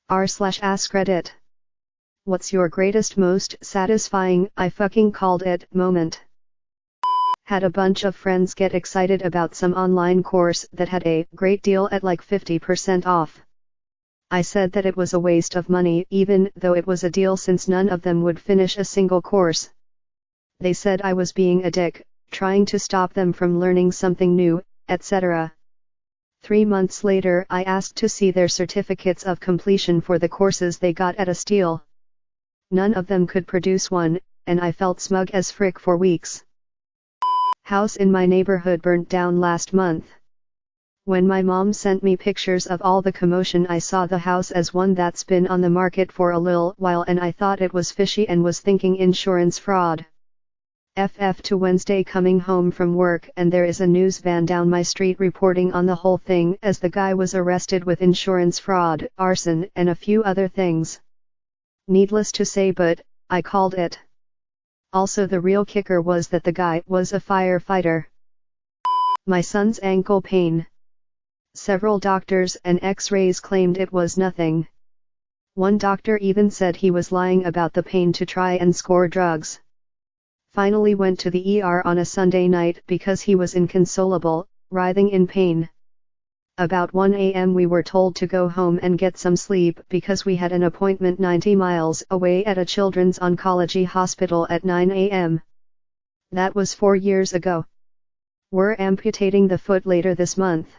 r/AskReddit. What's your greatest most satisfying I fucking called it moment? Had a bunch of friends get excited about some online course that had a great deal at like 50% off. I said that it was a waste of money even though it was a deal since none of them would finish a single course. They said I was being a dick, trying to stop them from learning something new, etc. 3 months later I asked to see their certificates of completion for the courses they got at a steal. None of them could produce one, and I felt smug as frick for weeks. House in my neighborhood burnt down last month. When my mom sent me pictures of all the commotion, I saw the house as one that's been on the market for a little while and I thought it was fishy and was thinking insurance fraud. To Wednesday coming home from work and there is a news van down my street reporting on the whole thing as the guy was arrested with insurance fraud, arson and a few other things. Needless to say, but I called it. Also the real kicker was that the guy was a firefighter. My son's ankle pain. Several doctors and x-rays claimed it was nothing. One doctor even said he was lying about the pain to try and score drugs. Finally went to the ER on a Sunday night because he was inconsolable, writhing in pain. About 1 a.m. we were told to go home and get some sleep because we had an appointment 90 miles away at a children's oncology hospital at 9 a.m. That was 4 years ago. We're amputating the foot later this month.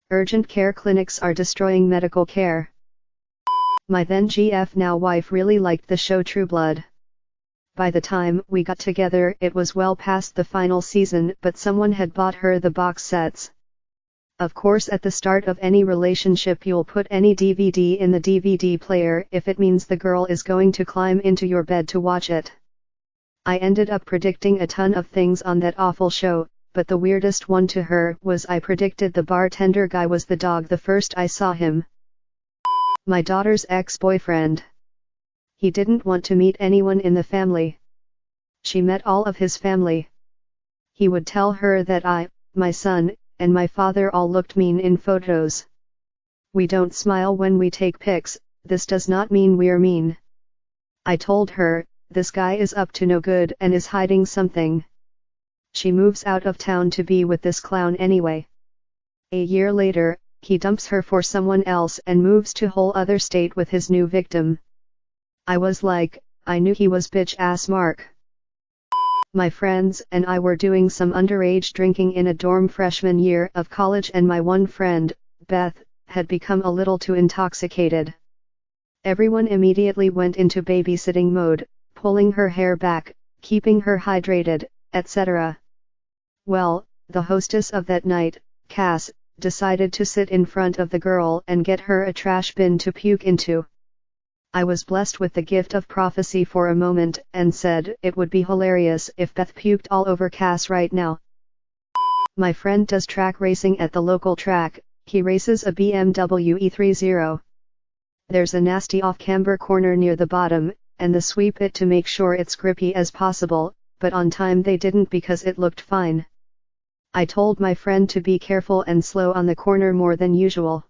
Urgent care clinics are destroying medical care. My then GF now wife really liked the show True Blood. By the time we got together it was well past the final season, but someone had bought her the box sets. Of course at the start of any relationship you'll put any DVD in the DVD player if it means the girl is going to climb into your bed to watch it. I ended up predicting a ton of things on that awful show, but the weirdest one to her was I predicted the bartender guy was the dog the first I saw him. My daughter's ex-boyfriend. He didn't want to meet anyone in the family. She met all of his family. He would tell her that I, my son, and my father all looked mean in photos. We don't smile when we take pics, this does not mean we're mean. I told her, this guy is up to no good and is hiding something. She moves out of town to be with this clown anyway. A year later, he dumps her for someone else and moves to whole other state with his new victim. I was like, I knew he was bitch ass Mark. My friends and I were doing some underage drinking in a dorm freshman year of college and my one friend, Beth, had become a little too intoxicated. Everyone immediately went into babysitting mode, pulling her hair back, keeping her hydrated, etc. Well, the hostess of that night, Cass, decided to sit in front of the girl and get her a trash bin to puke into. I was blessed with the gift of prophecy for a moment and said it would be hilarious if Beth puked all over Cass right now. My friend does track racing at the local track. He races a BMW E30. There's a nasty off-camber corner near the bottom, and they sweep it to make sure it's grippy as possible, but on time they didn't because it looked fine. I told my friend to be careful and slow on the corner more than usual.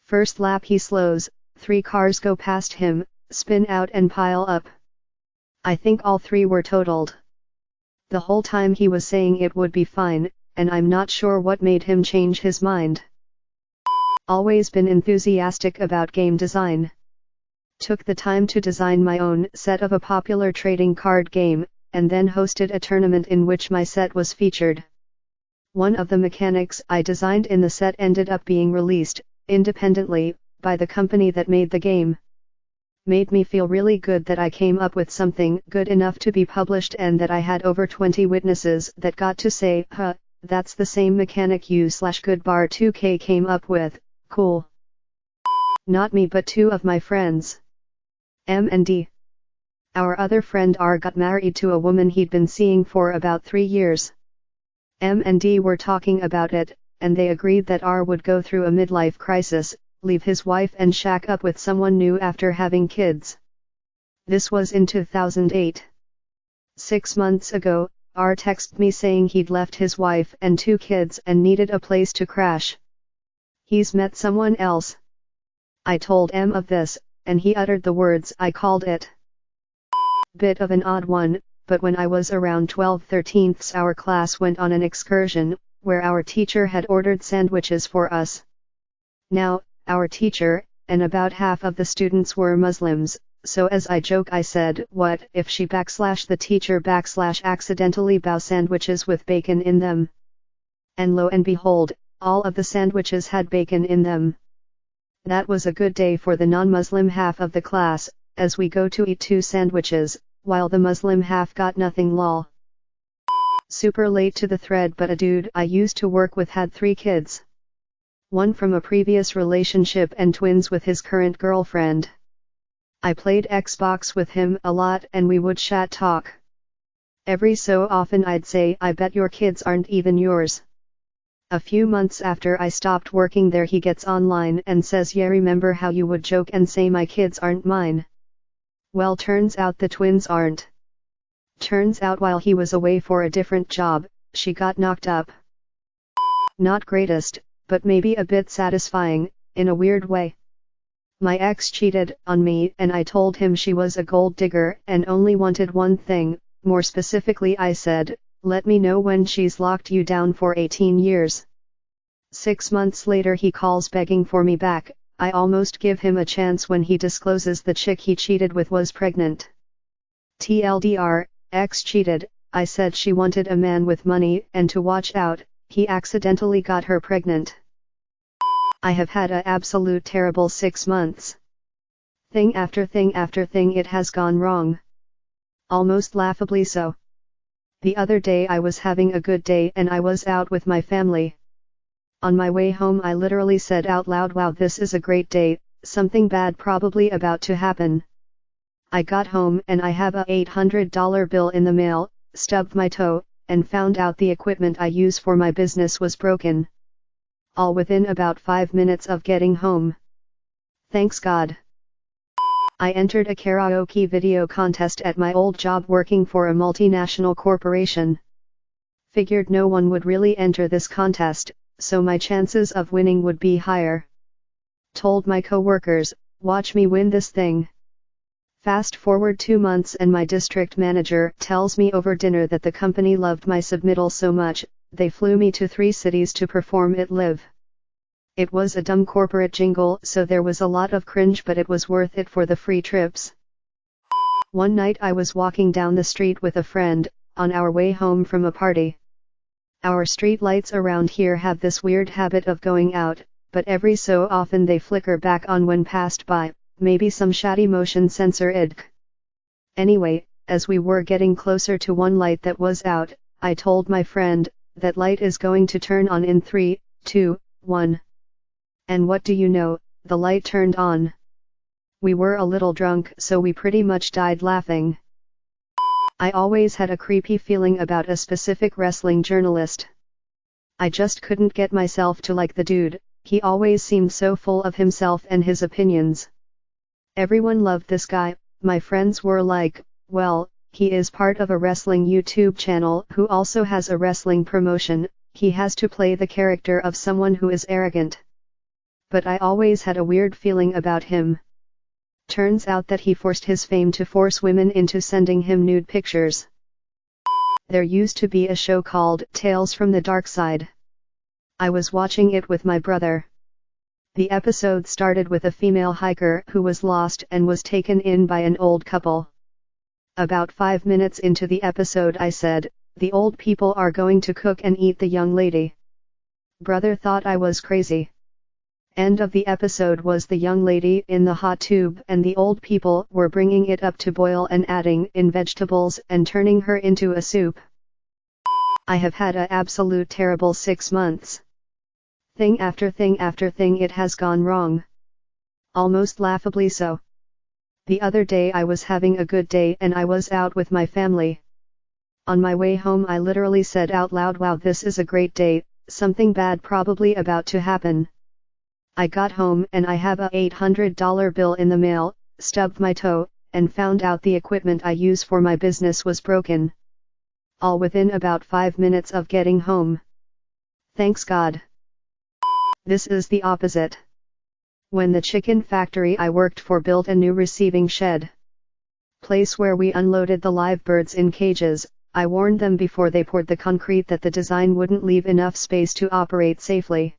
First lap he slows. 3 cars go past him, spin out and pile up. I think all 3 were totaled. The whole time he was saying it would be fine, and I'm not sure what made him change his mind. Always been enthusiastic about game design. Took the time to design my own set of a popular trading card game, and then hosted a tournament in which my set was featured. One of the mechanics I designed in the set ended up being released, independently, by the company that made the game. Made me feel really good that I came up with something good enough to be published and that I had over 20 witnesses that got to say, huh, that's the same mechanic you/Goodbar2K came up with, cool. Not me but 2 of my friends. M and D. Our other friend R got married to a woman he'd been seeing for about 3 years. M and D were talking about it, and they agreed that R would go through a midlife crisis, leave his wife and shack up with someone new after having kids. This was in 2008. 6 months ago, R texted me saying he'd left his wife and 2 kids and needed a place to crash. He's met someone else. I told him of this, and he uttered the words I called it. Bit of an odd one, but when I was around 12/13 our class went on an excursion, where our teacher had ordered sandwiches for us. Now, our teacher, and about half of the students were Muslims, so as I joke I said, what if she /the teacher /accidentally bow sandwiches with bacon in them? And lo and behold, all of the sandwiches had bacon in them. That was a good day for the non-Muslim half of the class, as we go to eat 2 sandwiches, while the Muslim half got nothing lol. Super late to the thread, but a dude I used to work with had 3 kids. One from a previous relationship and twins with his current girlfriend. I played Xbox with him a lot and we would chat talk. Every so often I'd say, I bet your kids aren't even yours. A few months after I stopped working there he gets online and says, yeah, remember how you would joke and say my kids aren't mine? Well, turns out the twins aren't. Turns out while he was away for a different job, she got knocked up. Not greatest, but maybe a bit satisfying, in a weird way. My ex cheated on me and I told him she was a gold digger and only wanted one thing, more specifically I said, let me know when she's locked you down for 18 years. 6 months later he calls begging for me back. I almost give him a chance when he discloses the chick he cheated with was pregnant. TLDR, ex cheated, I said she wanted a man with money and to watch out, he accidentally got her pregnant. I have had a absolute terrible 6 months. Thing after thing after thing it has gone wrong. Almost laughably so. The other day I was having a good day and I was out with my family. On my way home I literally said out loud, wow, this is a great day, something bad probably about to happen. I got home and I have a $800 bill in the mail, stubbed my toe, and found out the equipment I use for my business was broken. All within about 5 minutes of getting home. Thanks God. I entered a karaoke video contest at my old job working for a multinational corporation. Figured no one would really enter this contest, so my chances of winning would be higher. Told my coworkers, watch me win this thing. Fast forward 2 months and my district manager tells me over dinner that the company loved my submittal so much, they flew me to 3 cities to perform it live. It was a dumb corporate jingle, so there was a lot of cringe, but it was worth it for the free trips. One night I was walking down the street with a friend, on our way home from a party. Our street lights around here have this weird habit of going out, but every so often they flicker back on when passed by, maybe some shoddy motion sensor idk. Anyway, as we were getting closer to one light that was out, I told my friend, that light is going to turn on in 3, 2, 1. And what do you know, the light turned on. We were a little drunk, so we pretty much died laughing. I always had a creepy feeling about a specific wrestling journalist. I just couldn't get myself to like the dude, he always seemed so full of himself and his opinions. Everyone loved this guy, my friends were like, well, he is part of a wrestling YouTube channel who also has a wrestling promotion, he has to play the character of someone who is arrogant. But I always had a weird feeling about him. Turns out that he forced his fame to force women into sending him nude pictures. There used to be a show called Tales from the Dark Side. I was watching it with my brother. The episode started with a female hiker who was lost and was taken in by an old couple. About 5 minutes into the episode I said, the old people are going to cook and eat the young lady. Brother thought I was crazy. End of the episode was the young lady in the hot tube and the old people were bringing it up to boil and adding in vegetables and turning her into a soup. I have had a absolute terrible 6 months. Thing after thing after thing it has gone wrong. Almost laughably so. The other day I was having a good day and I was out with my family. On my way home I literally said out loud, wow, this is a great day, something bad probably about to happen. I got home and I have a $800 bill in the mail, stubbed my toe, and found out the equipment I use for my business was broken. All within about 5 minutes of getting home. Thanks God. This is the opposite. When the chicken factory I worked for built a new receiving shed place where we unloaded the live birds in cages, I warned them before they poured the concrete that the design wouldn't leave enough space to operate safely.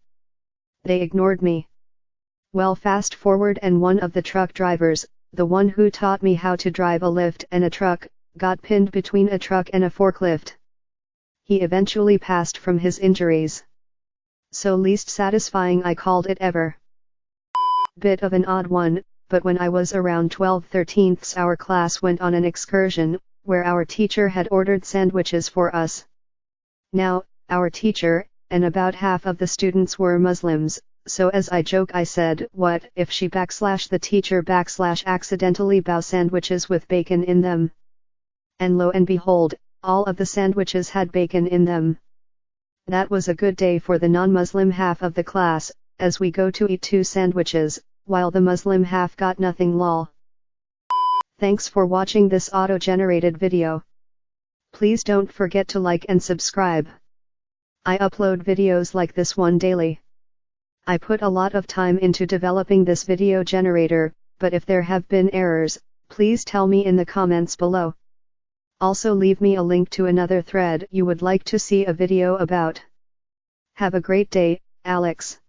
They ignored me. Well, fast forward, and one of the truck drivers, the one who taught me how to drive a lift and a truck, got pinned between a truck and a forklift. He eventually passed from his injuries. So least satisfying I called it ever. Bit of an odd one, but when I was around 12/13, our class went on an excursion, where our teacher had ordered sandwiches for us. Now, our teacher, and about half of the students were Muslims, so as I joke I said, what if she /the teacher /accidentally bow sandwiches with bacon in them? And lo and behold, all of the sandwiches had bacon in them. That was a good day for the non-Muslim half of the class, as we go to eat 2 sandwiches, while the Muslim half got nothing lol. Thanks for watching this auto-generated video. Please don't forget to like and subscribe. I upload videos like this one daily. I put a lot of time into developing this video generator, but if there have been errors, please tell me in the comments below. Also leave me a link to another thread you would like to see a video about. Have a great day, Alex.